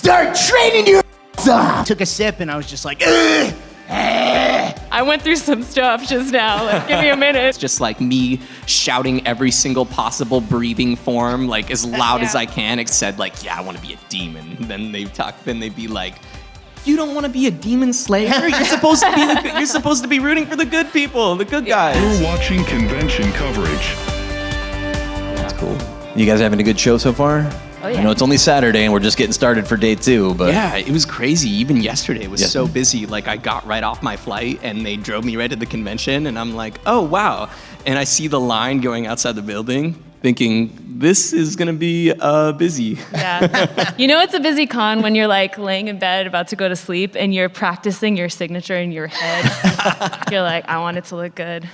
start training your ass off. Took a sip and I was just like, ugh. I went through some stuff just now. Like, give me a minute. It's just like me shouting every single possible breathing form, like as loud as I can, except like, yeah, I want to be a demon. Then they'd be like, you don't want to be a demon slayer? You're supposed to be rooting for the good people, the good guys. We're watching convention coverage. That's cool. You guys having a good show so far? Oh, yeah. I know it's only Saturday and we're just getting started for day 2, but yeah, it was crazy. Even yesterday it was so busy. Like I got right off my flight and they drove me right to the convention and I'm like, oh wow. And I see the line going outside the building thinking, this is gonna be busy. Yeah. You know it's a busy con when you're like laying in bed about to go to sleep and you're practicing your signature in your head. You're like, I want it to look good.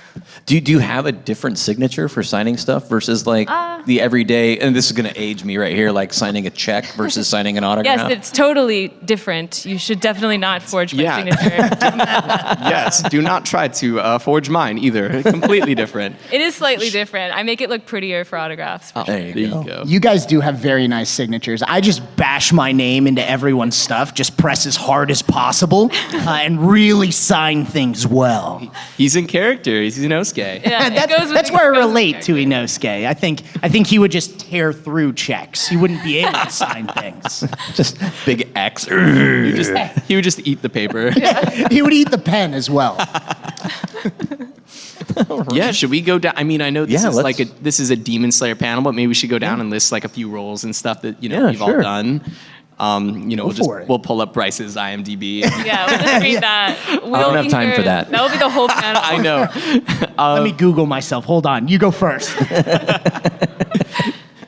do you have a different signature for signing stuff versus like the everyday, and this is gonna age me right here, like signing a check versus signing an autograph? Yes, it's totally different. You should definitely not forge my signature. Yes, do not try to forge mine either. Completely different. It is slightly different. I make it look prettier for autographs. For sure. There you go. You guys do have very nice signatures. I just bash my name into everyone's stuff, just press as hard as possible, and really sign things well. He's in character. He's Inosuke. Yeah, That's where I relate to Inosuke. I think he would just tear through checks. He wouldn't be able to sign things. Just big X. He would just eat the paper. He would eat the pen as well. Yeah, should we go down? I mean, I know this let's- this is a Demon Slayer panel, but maybe we should go down and list like a few roles and stuff that we've all done. We'll pull up Bryce's IMDb. Yeah, we'll just read that. I don't have time for that. That will be the whole panel. I know. Let me Google myself. Hold on. You go first.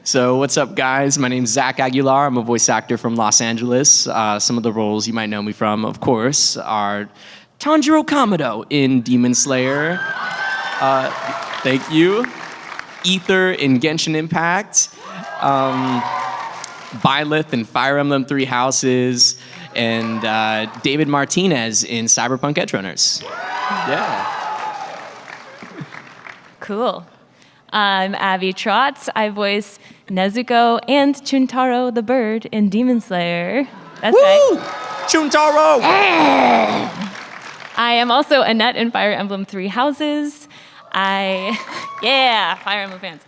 So what's up, guys? My name's Zach Aguilar. I'm a voice actor from Los Angeles. Some of the roles you might know me from, of course, are Tanjiro Kamado in Demon Slayer. Thank you. Ether in Genshin Impact. Byleth in Fire Emblem Three Houses. And David Martinez in Cyberpunk Edgerunners. Yeah. Cool. I'm Abby Trott. I voice Nezuko and Chuntaro the bird in Demon Slayer. That's right. Chuntaro! I am also Annette in Fire Emblem Three Houses. Fire Emblem fans.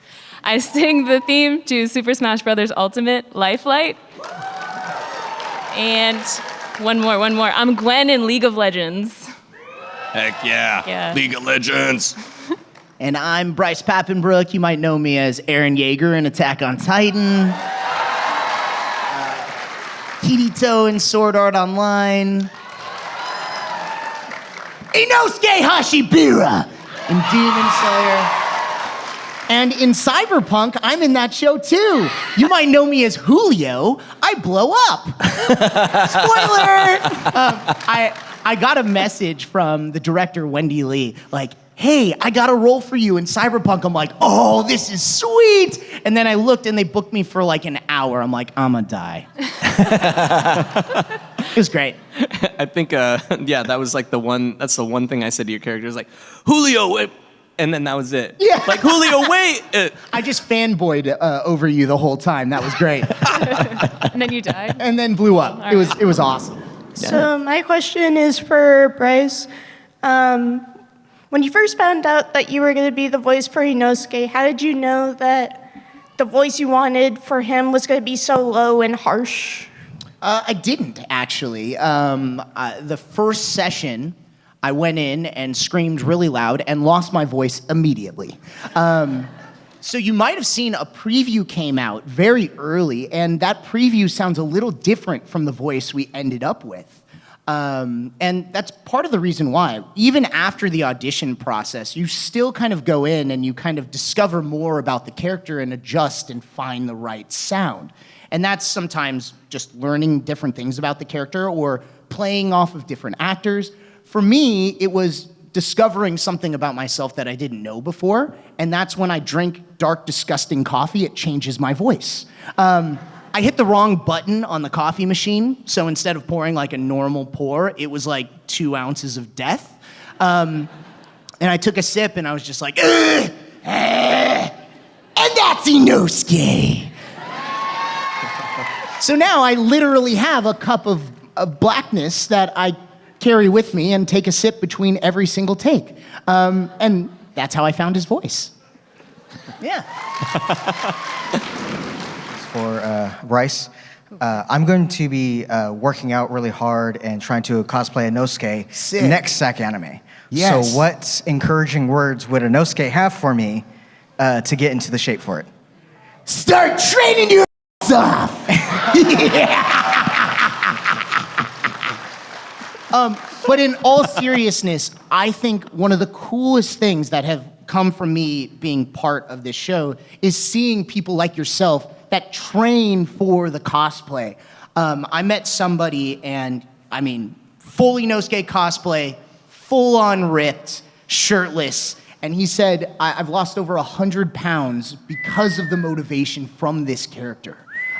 I sing the theme to Super Smash Bros. Ultimate Lifelight. And one more. I'm Gwen in League of Legends. Heck yeah. League of Legends. And I'm Bryce Papenbrook. You might know me as Eren Yeager in Attack on Titan. Kirito in Sword Art Online. Inosuke Hashibira in Demon Slayer. And in Cyberpunk, I'm in that show too. You might know me as Julio. I blow up. Spoiler! I got a message from the director, Wendy Lee, like, hey, I got a role for you in Cyberpunk. I'm like, oh, this is sweet. And then I looked and they booked me for like an hour. I'm like, I'm gonna die. It was great. I think, that was like that's the one thing I said to your character is like, Julio, wait. And then that was it. Yeah. Like, Julio, wait. I just fanboyed over you the whole time. That was great. And then you died? And then blew up. All It was awesome. So my question is for Bryce. When you first found out that you were going to be the voice for Inosuke, how did you know that the voice you wanted for him was going to be so low and harsh? I didn't, actually. The first session, I went in and screamed really loud and lost my voice immediately. So you might have seen a preview came out very early, and that preview sounds a little different from the voice we ended up with. And that's part of the reason why. Even after the audition process, you still kind of go in and you kind of discover more about the character and adjust and find the right sound. And that's sometimes just learning different things about the character or playing off of different actors. For me, it was discovering something about myself that I didn't know before, and that's when I drink dark, disgusting coffee, it changes my voice. I hit the wrong button on the coffee machine, so instead of pouring like a normal pour, it was like 2 ounces of death. And I took a sip, and I was just like, and that's Inosuke. So now I literally have a cup of blackness that I carry with me and take a sip between every single take. And that's how I found his voice. Yeah. For Bryce, I'm going to be working out really hard and trying to cosplay Inosuke Sick. next SacAnime. Yes. So what encouraging words would Inosuke have for me to get into the shape for it? Start training your ass off. But in all seriousness, I think one of the coolest things that have come from me being part of this show is seeing people like yourself that train for the cosplay. I met somebody, and I mean, full Inosuke cosplay, full on ripped, shirtless, and he said, I've lost over 100 pounds because of the motivation from this character.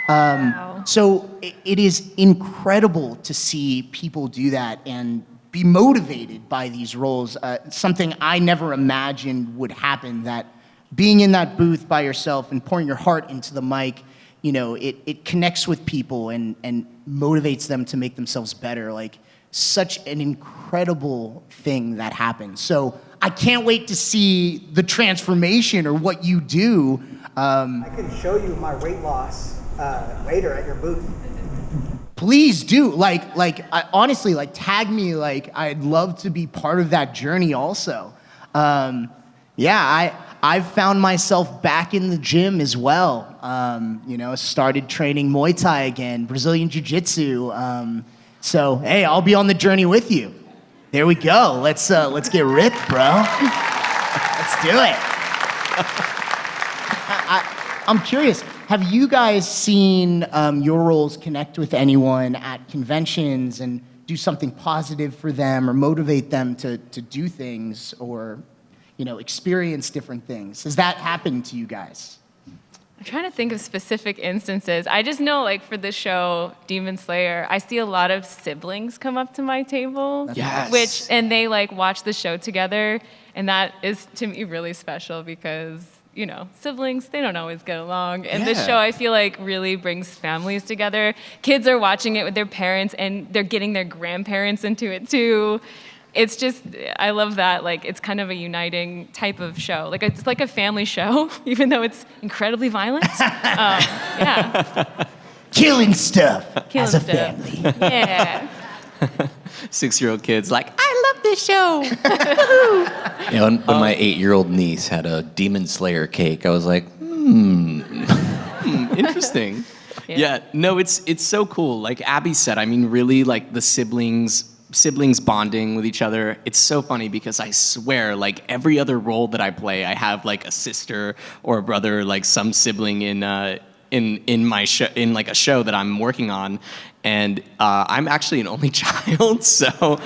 Wow. So it is incredible to see people do that and be motivated by these roles. Something I never imagined would happen, that being in that booth by yourself and pouring your heart into the mic, you know, it connects with people and motivates them to make themselves better. Like, such an incredible thing that happens. So I can't wait to see the transformation or what you do. I can show you my weight loss later at your booth. Please do. Honestly, tag me. I'd love to be part of that journey also. I've found myself back in the gym as well. Started training Muay Thai again, Brazilian Jiu-Jitsu. So, hey, I'll be on the journey with you. There we go. Let's get ripped, bro. Let's do it. I'm curious. Have you guys seen your roles connect with anyone at conventions and do something positive for them or motivate them to do things or, experience different things? Has that happened to you guys? I'm trying to think of specific instances. I just know, for the show Demon Slayer, I see a lot of siblings come up to my table. Yes. And they watch the show together, and that is to me really special because, siblings, they don't always get along. And this show, I feel really brings families together. Kids are watching it with their parents, and they're getting their grandparents into it too. It's just, I love that. It's kind of a uniting type of show. It's like a family show, even though it's incredibly violent. Yeah. Killing stuff Killing as a stuff. family. Yeah. 6-year-old kids I love this show. When my 8-year-old niece had a Demon Slayer cake, I was like, Interesting. Yeah, no, it's so cool. Like Abby said, I mean, really, the siblings bonding with each other. It's so funny because I swear, every other role that I play, I have a sister or a brother, some sibling in my show, in a show that I'm working on, and I'm actually an only child, so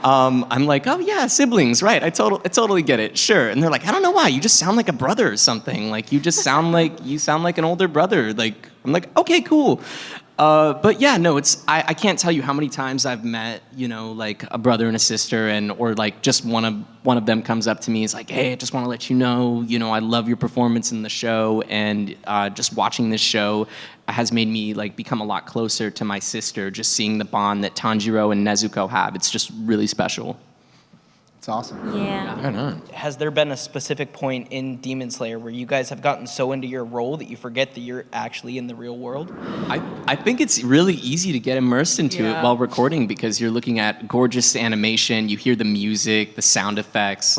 I'm oh yeah, siblings, right? I totally get it, sure. And they're like, I don't know why, you just sound like a brother or something. You just sound like an older brother. I'm like, okay, cool. But yeah, no, I can't tell you how many times I've met, a brother and a sister, or just one of them comes up to me, is like, hey, I just want to let you know, I love your performance in the show, and just watching this show has made me become a lot closer to my sister, just seeing the bond that Tanjiro and Nezuko have. It's just really special. It's awesome. Yeah. Has there been a specific point in Demon Slayer where you guys have gotten so into your role that you forget that you're actually in the real world? I think it's really easy to get immersed into it Yeah. while recording because you're looking at gorgeous animation, you hear the music, the sound effects,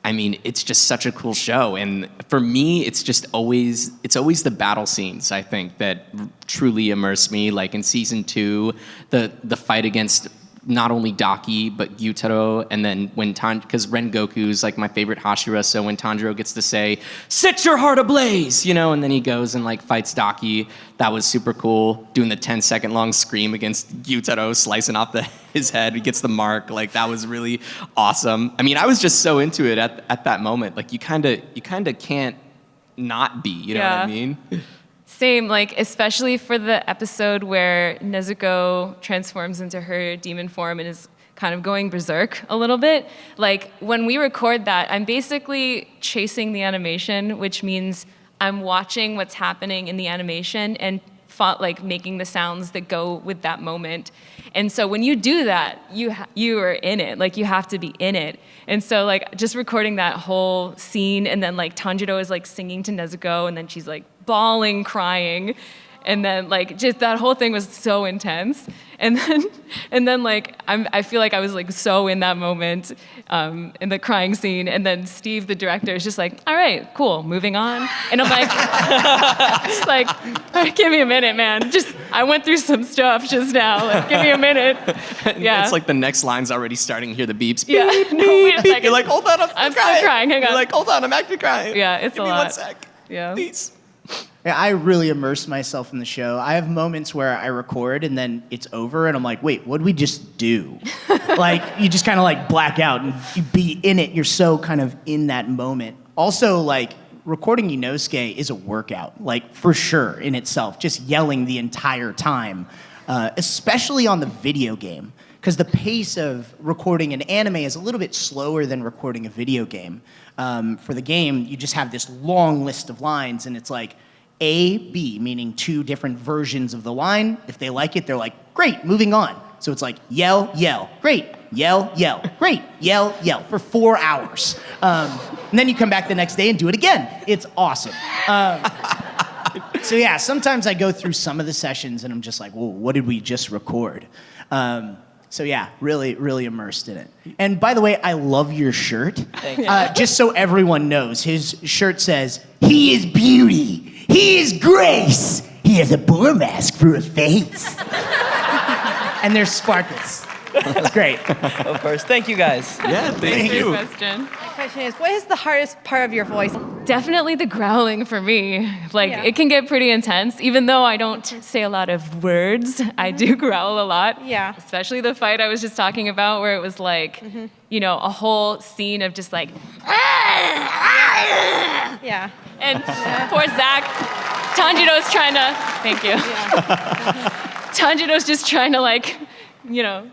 it's just such a cool show. And for me, it's always the battle scenes, I think, that truly immerse me. In season 2, the fight against not only Daki, but Gyutaro, and then because Rengoku's my favorite Hashira, so when Tanjiro gets to say, set your heart ablaze, and then he goes and fights Daki, that was super cool. Doing the 10-second long scream against Gyutaro, slicing off his head, he gets the mark, that was really awesome. I mean, I was just so into it at that moment. You kind of can't not be, you know what I mean? Same, especially for the episode where Nezuko transforms into her demon form and is kind of going berserk a little bit. When we record that, I'm basically chasing the animation, which means I'm watching what's happening in the animation and like making the sounds that go with that moment. And so when you do that, you are in it. Like you have to be in it. And so like just recording that whole scene, and then like Tanjiro is like singing to Nezuko, and then she's like bawling, crying. And then like just that whole thing was so intense. And then like I feel like I was like so in that moment in the crying scene. And then Steve, the director, is just like, all right, cool, moving on. And I'm like, just like, all right, give me a minute, man. I went through some stuff just now. Like, give me a minute. Yeah. It's like the next line's already starting to hear the beeps. Yeah. Beep, No, wait a beep. second. You're like, hold on, I'm still crying. Hang on. You're like, hold on, I'm actually crying. Yeah, it's Give a me lot. 1 sec. Yeah. Please. Yeah, I really immerse myself in the show. I have moments where I record and then it's over and I'm like, wait, what did we just do? Like, you just kind of like black out and you be in it. You're so kind of in that moment. Also, like, recording Inosuke is a workout, like, for sure in itself, just yelling the entire time, especially on the video game. Because the pace of recording an anime is a little bit slower than recording a video game. For the game, you just have this long list of lines, and it's like A, B, meaning 2 different versions of the line. If they like it, they're like, great, moving on. So it's like, yell, yell, great, yell, yell, great, yell, yell, for 4 hours. And then you come back the next day and do it again. It's awesome. So yeah, sometimes I go through some of the sessions, and I'm just like, whoa, what did we just record? So yeah, really, really immersed in it. And by the way, I love your shirt. Thank you. Just so everyone knows, his shirt says, "He is beauty. He is grace. He has a boar mask for a face." And there's sparkles. It's great. Of course. Thank you guys. Yeah, thank you. Question. My question is, what is the hardest part of your voice? Definitely the growling for me. Like, Yeah. it can get pretty intense. Even though I don't say a lot of words, I do growl a lot. Yeah. Especially the fight I was just talking about, where it was like, you know, a whole scene of just like, Yeah. and poor Zach, Tanjiro's trying to, thank you. Tanjiro's just trying to like, you know,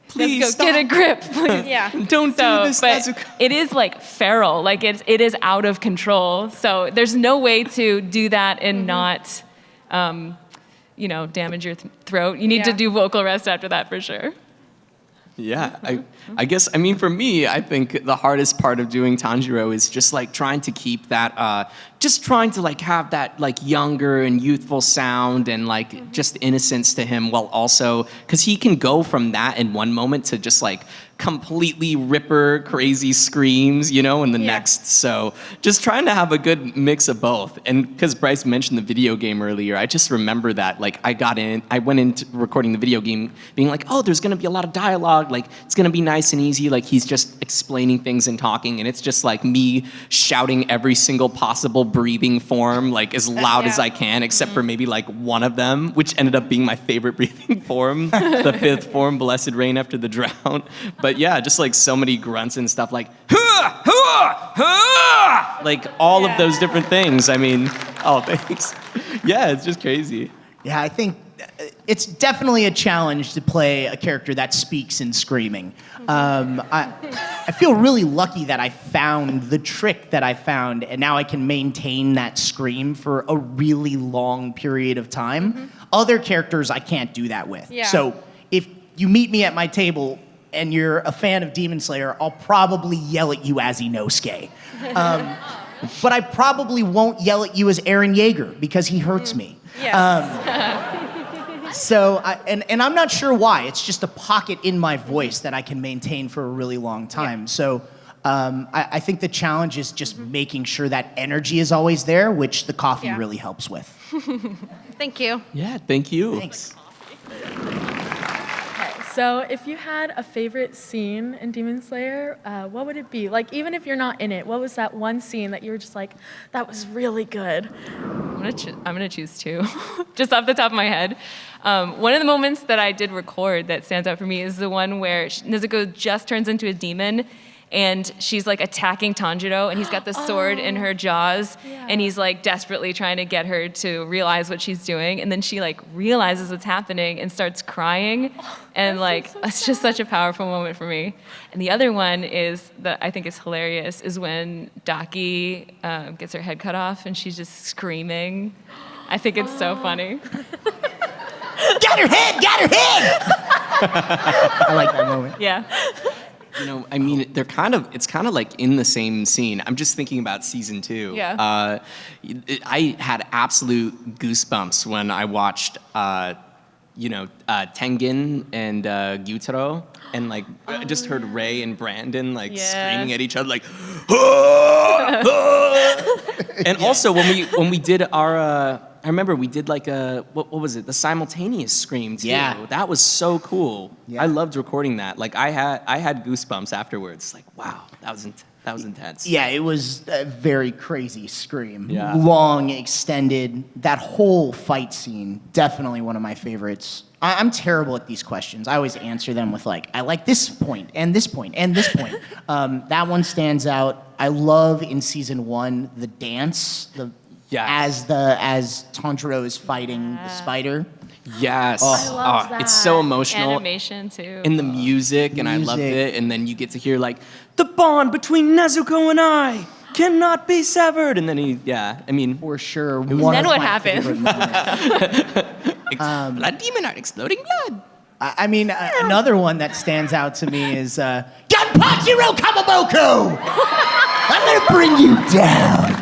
Please let's go, get a grip, please. Yeah. Don't do this, but Nezuko. it is like feral, like it is out of control. So there's no way to do that and not, you know, damage your throat. You need to Yeah. do vocal rest after that for sure. Yeah, I guess, I mean, for me, I think the hardest part of doing Tanjiro is just like trying to keep that, just trying to like have that like younger and youthful sound and like just innocence to him, while also, because he can go from that in one moment to just like completely ripper crazy screams, you know, in the next. So just trying to have a good mix of both. And because Bryce mentioned the video game earlier, I just remember that like I went into recording the video game being like, oh, there's gonna be a lot of dialogue, like it's gonna be nice and easy, like he's just explaining things and talking, and it's just like me shouting every single possible breathing form like as loud as I can, except for maybe like one of them, which ended up being my favorite breathing form, the 5th form, Blessed Rain After the Drought. But yeah, just like so many grunts and stuff like, "Hua! Hua! Hua!" Like all of those different things. I mean, oh, thanks. Yeah, it's just crazy. Yeah, I think it's definitely a challenge to play a character that speaks in screaming. I feel really lucky that I found the trick that I found, and now I can maintain that scream for a really long period of time. Other characters I can't do that with. Yeah. So if you meet me at my table and you're a fan of Demon Slayer, I'll probably yell at you as Inosuke. But I probably won't yell at you as Eren Yeager because he hurts me. Yes. So, and I'm not sure why. It's just a pocket in my voice that I can maintain for a really long time. So I think the challenge is just making sure that energy is always there, which the coffee really helps with. Thank you. Yeah, thank you. Thanks. So if you had a favorite scene in Demon Slayer, what would it be? Like, even if you're not in it, what was that one scene that you were just like, that was really good? I'm gonna choose 2, just off the top of my head. One of the moments that I did record that stands out for me is the one where Nezuko just turns into a demon, and she's like attacking Tanjiro, and he's got the sword in her jaws, and he's like desperately trying to get her to realize what she's doing, and then she like realizes what's happening and starts crying, and like it's just such a powerful moment for me. And the other one is that I think is hilarious is when Daki gets her head cut off and she's just screaming, I think it's so funny. Got her head! Got her head! I like that moment. Yeah. You know, I mean, it's kind of like in the same scene. I'm just thinking about season 2. Yeah. I had absolute goosebumps when I watched, Tengen and Gyutaro, and like I just heard Ray and Brandon like screaming at each other, like, "Ah! Ah!" And also when we did our. I remember we did like what was it? The simultaneous scream too. Yeah. That was so cool. Yeah. I loved recording that. Like I had goosebumps afterwards. Like wow, that was intense. Yeah, it was a very crazy scream. Yeah. Long, extended. That whole fight scene, definitely one of my favorites. I'm terrible at these questions. I always answer them with like, I like this point, and this point, and this point. That one stands out. I love in season 1 the dance, as Tanjiro is fighting the spider. Yes. I love that. It's so emotional. Animation too. And the music, and I loved it. And then you get to hear like, the bond between Nezuko and I cannot be severed. And then For sure. Then what happens? Blood demon art, exploding blood. I mean, another one that stands out to me is Gunpachiro Kamaboko! I'm gonna bring you down.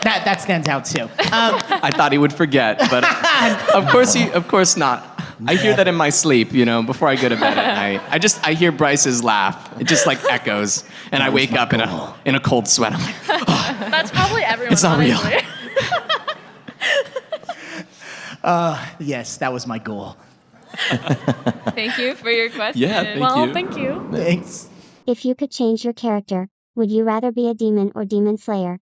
That stands out too. I thought he would forget, but of course not. I hear that in my sleep, before I go to bed at night. I hear Bryce's laugh. It just like echoes, and I wake up in a cold sweat. I'm like, oh, That's probably everyone. it's not real. Yes, that was my goal. Thank you for your question. Yeah, Thank you. Thanks. If you could change your character, would you rather be a demon or demon slayer?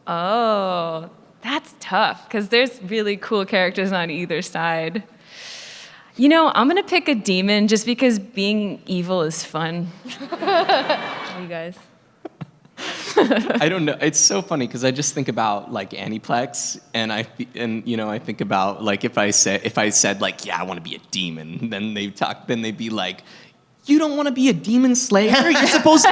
Oh, that's tough because there's really cool characters on either side. I'm gonna pick a demon just because being evil is fun. You guys. I don't know. It's so funny because I just think about like Aniplex, and I think about like if I said like, yeah, I want to be a demon, then they'd be like, you don't want to be a demon slayer. You're supposed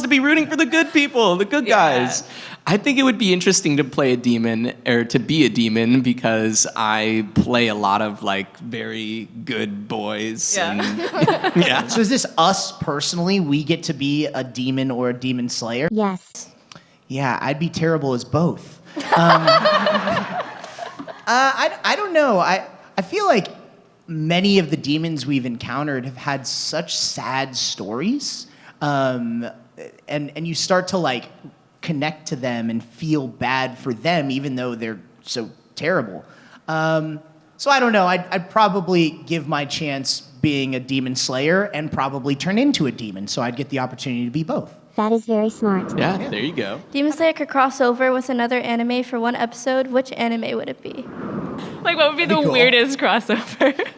to be rooting for the good people, the good guys. I think it would be interesting to play a demon or to be a demon because I play a lot of like very good boys. Yeah. Yeah. So is this us personally? We get to be a demon or a demon slayer? Yes. Yeah, I'd be terrible as both. I don't know. I feel like many of the demons we've encountered have had such sad stories, and you start to like connect to them and feel bad for them, even though they're so terrible. So I don't know. I'd probably give my chance being a demon slayer and probably turn into a demon, so I'd get the opportunity to be both. That is very smart. Yeah, there you go. Demon Slayer could cross over with another anime for one episode. Which anime would it be? Like, what would be the weirdest crossover? Yeah.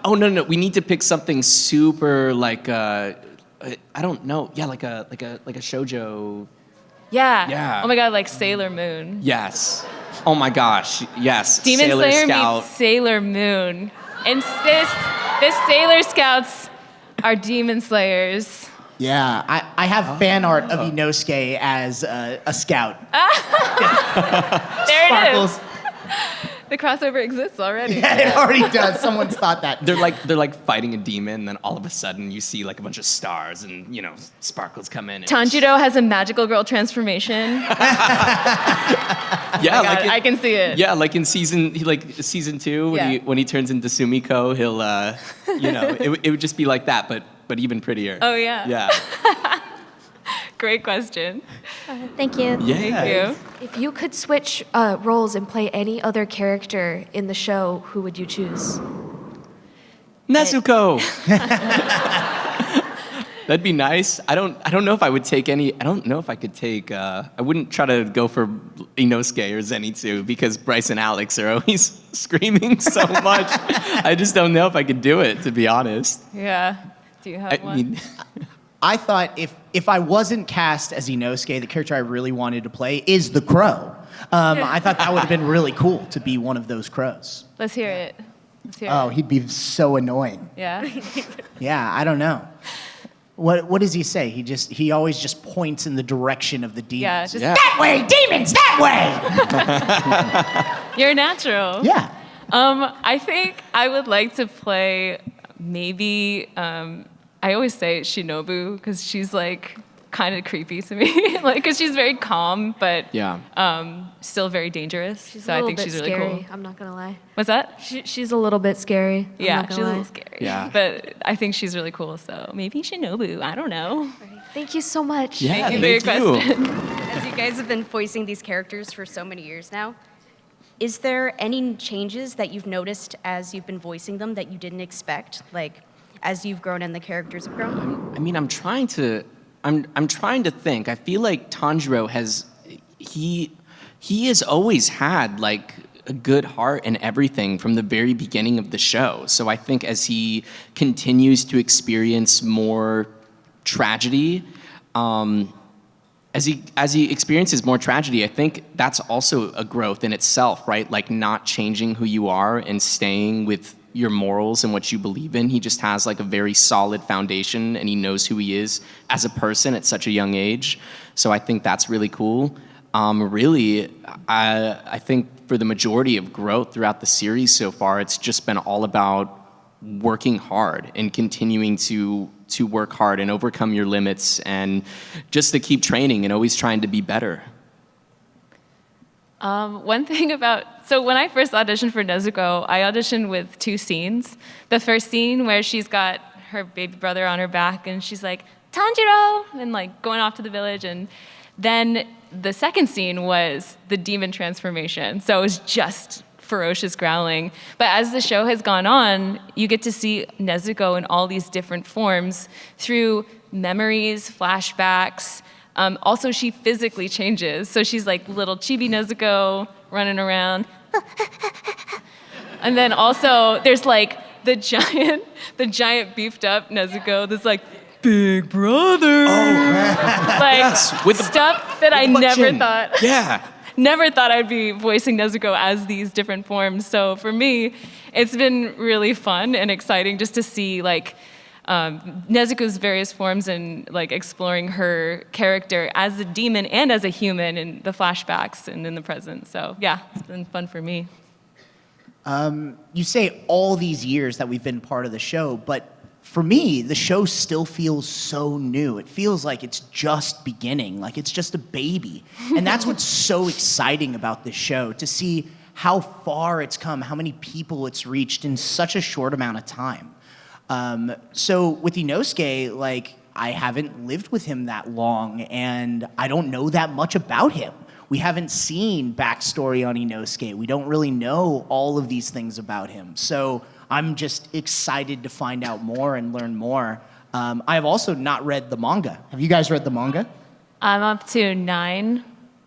Oh no. We need to pick something super like I don't know. Yeah, like a shoujo. Yeah. Yeah. Oh my god, like Sailor Moon. Yes. Oh my gosh. Yes. Demon Sailor Slayer Scout. meets Sailor Moon. And this Sailor Scouts are Demon Slayers. Yeah, I have fan art of Inosuke as a scout. There Sparkles. it is. The crossover exists already. Yeah, it already does. Someone's thought that. They're like fighting a demon, and then all of a sudden you see like a bunch of stars, and sparkles come in. And Tanjiro has a magical girl transformation. Yeah, God, I can see it. Yeah, like in season 2 when he turns into Sumiko, he'll it would just be like that, but even prettier. Oh yeah. Yeah. Great question. Thank you. Yeah. Thank you. If you could switch roles and play any other character in the show, who would you choose? Nezuko. That'd be nice. I don't know if I would take any. I don't know if I could take. I wouldn't try to go for Inosuke or Zenitsu because Bryce and Alex are always screaming so much. I just don't know if I could do it, to be honest. Yeah. Do you have one? I thought if I wasn't cast as Inosuke, the character I really wanted to play is the crow. I thought that would have been really cool to be one of those crows. Let's hear it. Oh, he'd be so annoying. Yeah. Yeah, I don't know. What does he say? He always just points in the direction of the demons. Yeah, just that way, demons, that way. You're natural. Yeah. I think I would like to play maybe. I always say Shinobu because she's like kind of creepy to me, like because she's very calm but still very dangerous. She's so a I little think bit she's really scary. cool. I'm not gonna lie. What's that? She's a little bit scary. Yeah, she's a little scary. Yeah. But I think she's really cool. So maybe Shinobu. I don't know. Thank you so much. Yeah, thank you for your question. As you guys have been voicing these characters for so many years now, is there any changes that you've noticed as you've been voicing them that you didn't expect, like as you've grown and the characters have grown? I mean, I'm trying to think. I feel like Tanjiro he has always had like a good heart and everything from the very beginning of the show. So I think as he continues to experience more tragedy, as he experiences more tragedy, I think that's also a growth in itself, right? Like not changing who you are and staying with your morals and what you believe in. He just has like a very solid foundation and he knows who he is as a person at such a young age. So I think that's really cool. Really, I think for the majority of growth throughout the series so far, it's just been all about working hard and continuing to work hard and overcome your limits and just to keep training and always trying to be better. One thing so when I first auditioned for Nezuko, I auditioned with 2 scenes. The first scene where she's got her baby brother on her back and she's like, Tanjiro, and like going off to the village. And then the second scene was the demon transformation. So it was just ferocious growling. But as the show has gone on, you get to see Nezuko in all these different forms through memories, flashbacks. Also, she physically changes. So she's like little chibi Nezuko running around. And then also there's like the giant beefed up Nezuko that's like, big brother. Oh, man. Like Yes, with the stuff that I never thought. Yeah. Never thought I'd be voicing Nezuko as these different forms. So for me, it's been really fun and exciting just to see like Nezuko's various forms and like exploring her character as a demon and as a human in the flashbacks and in the present. So yeah, it's been fun for me. You say all these years that we've been part of the show, but for me, the show still feels so new. It feels like it's just beginning, like it's just a baby. And that's what's so exciting about this show, to see how far it's come, how many people it's reached in such a short amount of time. So with Inosuke, like, I haven't lived with him that long, and I don't know that much about him. We haven't seen backstory on Inosuke. We don't really know all of these things about him. So I'm just excited to find out more and learn more. I have also not read the manga. Have you guys read the manga? I'm up to 9,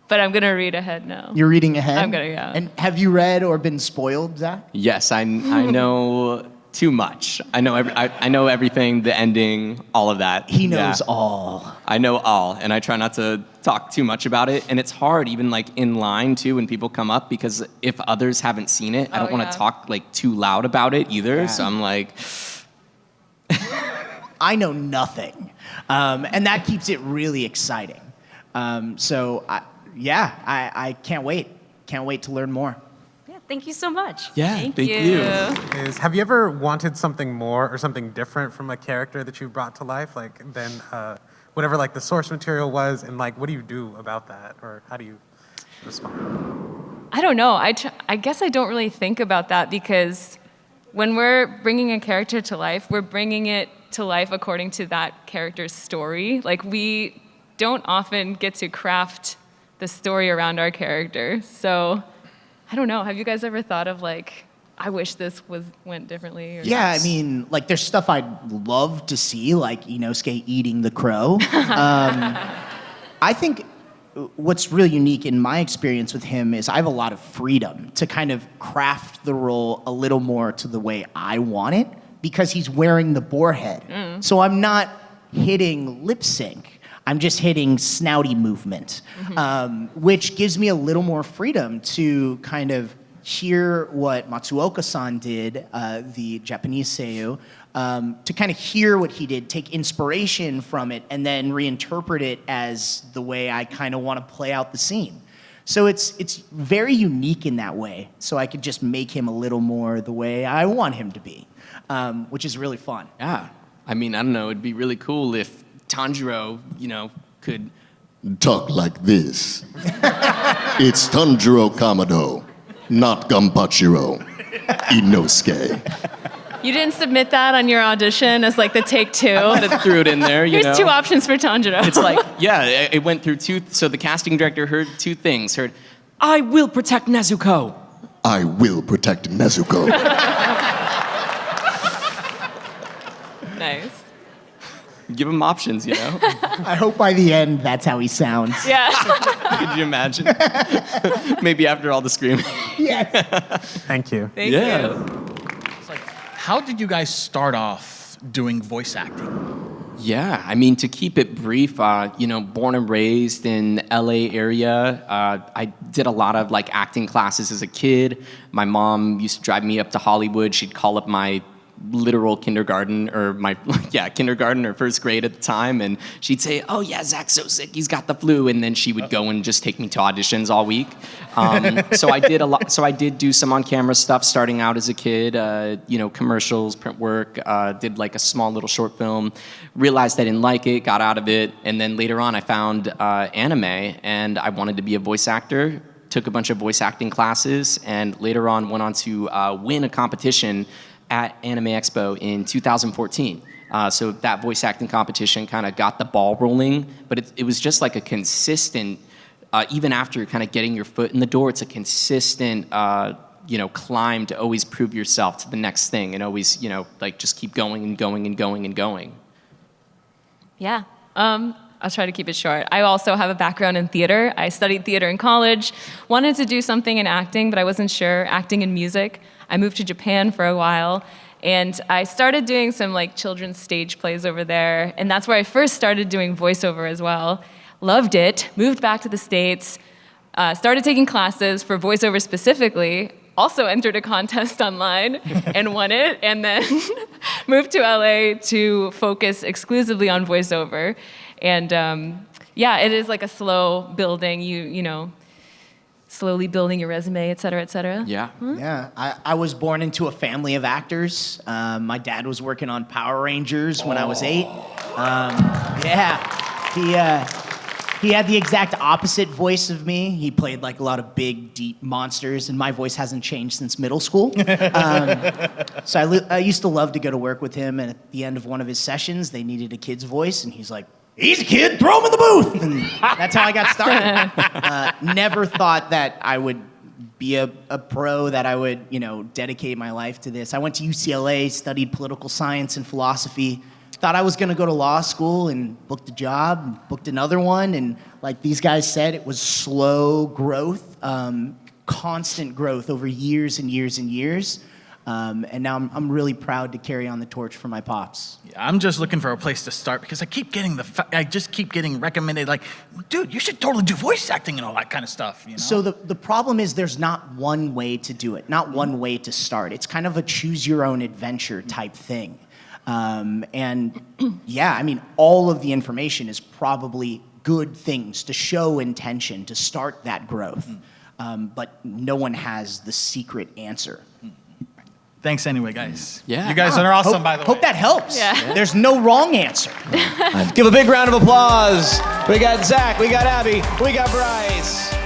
but I'm gonna read ahead now. You're reading ahead? I'm gonna, yeah. And have you read or been spoiled, Zach? Yes, I know too much. I know everything, the ending, all of that. He knows all. I know all, and I try not to talk too much about it. And it's hard, even like in line too, when people come up, because if others haven't seen it, I don't want to talk like too loud about it either. Yeah. So I'm like, I know nothing, and that keeps it really exciting. So I can't wait. Can't wait to learn more. Thank you so much. Yeah, thank you. Have you ever wanted something more or something different from a character that you've brought to life, like than whatever like the source material was, and like what do you do about that, or how do you respond? I don't know. I guess I don't really think about that, because when we're bringing a character to life, we're bringing it to life according to that character's story. Like, we don't often get to craft the story around our character. So I don't know. Have you guys ever thought of like, I wish this went differently? Or yeah, I mean, like, there's stuff I'd love to see, like Inosuke eating the crow. I think what's really unique in my experience with him is I have a lot of freedom to kind of craft the role a little more to the way I want it, because he's wearing the boar head. So I'm not hitting lip sync. I'm just hitting snouty movement, which gives me a little more freedom to kind of hear what Matsuoka-san did, the Japanese seiyuu, to kind of hear what he did, take inspiration from it, and then reinterpret it as the way I kind of want to play out the scene. So it's very unique in that way. So I could just make him a little more the way I want him to be, which is really fun. Yeah. I mean, I don't know. It'd be really cool if Tanjiro, could talk like this. It's Tanjiro Kamado, not Gambachiro. Inosuke. You didn't submit that on your audition as like the take 2? I might have threw it in there, Here's 2 options for Tanjiro. It's like, yeah, it went through 2. So the casting director heard 2 things. Heard, I will protect Nezuko. I will protect Nezuko. Nice. Give him options, I hope by the end that's how he sounds. Yeah. Could you imagine? Maybe after all the screaming. Yeah. Thank you. Thank you. How did you guys start off doing voice acting? Yeah, I mean, to keep it brief, born and raised in LA area, I did a lot of acting classes as a kid. My mom used to drive me up to Hollywood. She'd call up my literal kindergarten kindergarten or first grade at the time, and she'd say, oh yeah, Zach's so sick, he's got the flu, and then she would go and just take me to auditions all week. So I did do some on-camera stuff starting out as a kid, commercials, print work, did a small little short film, realized I didn't like it, got out of it, and then later on I found anime, and I wanted to be a voice actor, took a bunch of voice acting classes, and later on went on to win a competition at Anime Expo in 2014. So that voice acting competition kind of got the ball rolling, but it was just a consistent, even after kind of getting your foot in the door, it's a consistent, climb to always prove yourself to the next thing and always, just keep going and going and going and going. Yeah. I'll try to keep it short. I also have a background in theater. I studied theater in college, wanted to do something in acting, but I wasn't sure, acting and music. I moved to Japan for a while, and I started doing some children's stage plays over there, and that's where I first started doing voiceover as well. Loved it, moved back to the States, started taking classes for voiceover specifically, also entered a contest online and won it, and then moved to LA to focus exclusively on voiceover. And it is a slow building, slowly building your resume, et cetera, et cetera. Yeah. Yeah, I was born into a family of actors. My dad was working on Power Rangers when I was 8. He had the exact opposite voice of me. He played a lot of big, deep monsters, and my voice hasn't changed since middle school. So I used to love to go to work with him, and at the end of one of his sessions, they needed a kid's voice, and he's like, he's a kid, throw him in the booth. And that's how I got started. Never thought that I would be a pro, that I would, dedicate my life to this. I went to UCLA, studied political science and philosophy. Thought I was going to go to law school and booked a job, booked another one. And like these guys said, it was slow growth, constant growth over years and years and years. And now I'm really proud to carry on the torch for my pops. Yeah, I'm just looking for a place to start because I just keep getting recommended, dude, you should totally do voice acting and all that kind of stuff. So the problem is there's not one way to do it, not one way to start. It's kind of a choose your own adventure type thing. And yeah, I mean, all of the information is probably good things to show intention, to start that growth. But no one has the secret answer. Thanks anyway, guys. Yeah. You guys are awesome, by the way. Hope that helps. Yeah. There's no wrong answer. Give a big round of applause. We got Zach, we got Abby, we got Bryce.